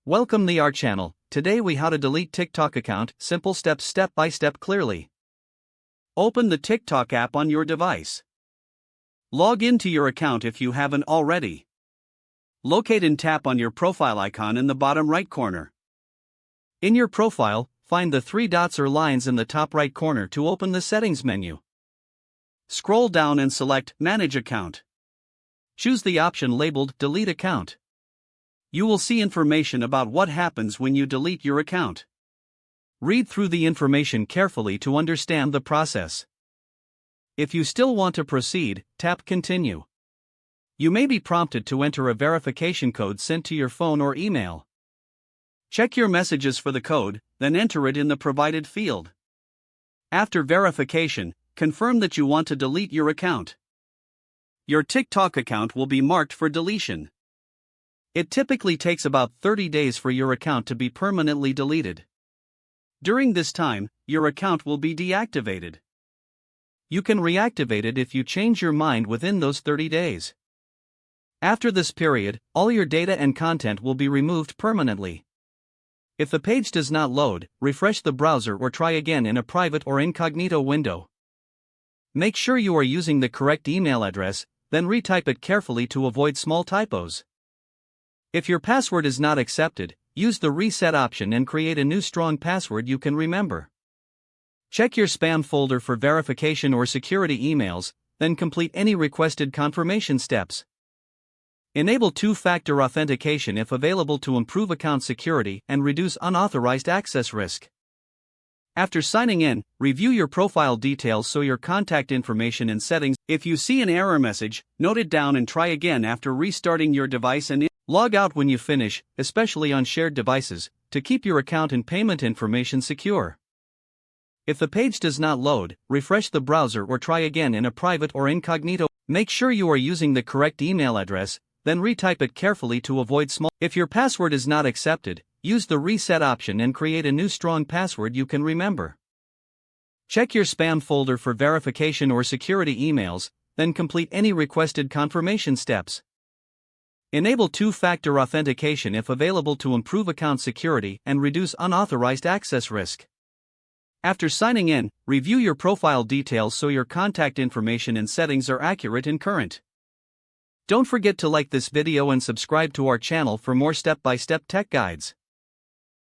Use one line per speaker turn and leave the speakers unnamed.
Welcome to our channel. Today we how to delete TikTok account, simple steps step by step clearly. Open the TikTok app on your device. Log into your account if you haven't already. Locate and tap on your profile icon in the bottom right corner. In your profile, find the three dots or lines in the top right corner to open the settings menu. Scroll down and select Manage Account. Choose the option labeled Delete Account. You will see information about what happens when you delete your account. Read through the information carefully to understand the process. If you still want to proceed, tap Continue. You may be prompted to enter a verification code sent to your phone or email. Check your messages for the code, then enter it in the provided field. After verification, confirm that you want to delete your account. Your TikTok account will be marked for deletion. It typically takes about 30 days for your account to be permanently deleted. During this time, your account will be deactivated. You can reactivate it if you change your mind within those 30 days. After this period, all your data and content will be removed permanently. If the page does not load, refresh the browser or try again in a private or incognito window. Make sure you are using the correct email address, then retype it carefully to avoid small typos. If your password is not accepted, use the reset option and create a new strong password you can remember. Check your spam folder for verification or security emails, then complete any requested confirmation steps. Enable two-factor authentication if available to improve account security and reduce unauthorized access risk. After signing in, review your profile details so your contact information and settings. If you see an error message, note it down and try again after restarting your device and log out when you finish, especially on shared devices, to keep your account and payment information secure. If the page does not load, refresh the browser or try again in a private or incognito. Make sure you are using the correct email address, then retype it carefully to avoid small. If your password is not accepted, use the reset option and create a new strong password you can remember. Check your spam folder for verification or security emails, then complete any requested confirmation steps. Enable two-factor authentication if available to improve account security and reduce unauthorized access risk. After signing in, review your profile details so your contact information and settings are accurate and current. Don't forget to like this video and subscribe to our channel for more step-by-step tech guides.